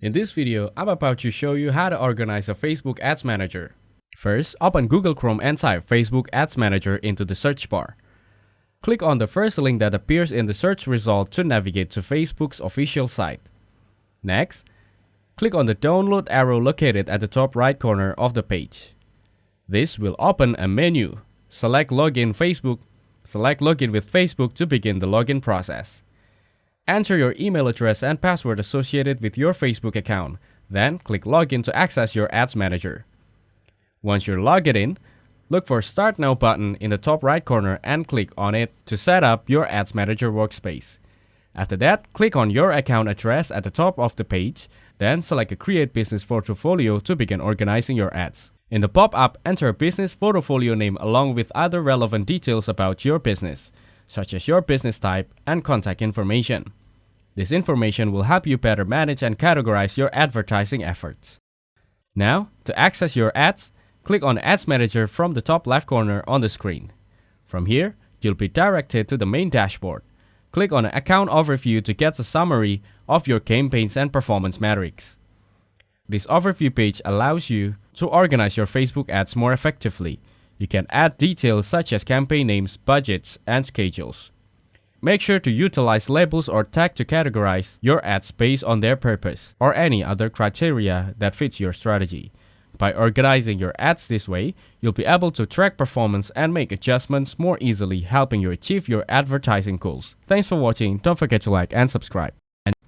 In this video, I'm about to show you how to organize a Facebook Ads Manager. First, open Google Chrome and type Facebook Ads Manager into the search bar. Click on the first link that appears in the search result to navigate to Facebook's official site. Next, click on the download arrow located at the top right corner of the page. This will open a menu. Select Login Facebook. Select Login with Facebook to begin the login process. Enter your email address and password associated with your Facebook account. Then click Login to access your Ads Manager. Once you're logged in, look for Start Now button in the top right corner and click on it to set up your Ads Manager workspace. After that, click on your account address at the top of the page, then select a Create Business Portfolio to begin organizing your ads. In the pop-up, enter a business portfolio name along with other relevant details about your business, such as your business type and contact information. This information will help you better manage and categorize your advertising efforts. Now, to access your ads, click on Ads Manager from the top left corner on the screen. From here, you'll be directed to the main dashboard. Click on Account Overview to get a summary of your campaigns and performance metrics. This overview page allows you to organize your Facebook ads more effectively. You can add details such as campaign names, budgets, and schedules. Make sure to utilize labels or tag to categorize your ads based on their purpose or any other criteria that fits your strategy. By organizing your ads this way, you'll be able to track performance and make adjustments more easily, helping you achieve your advertising goals. Thanks for watching. Don't forget to like and subscribe.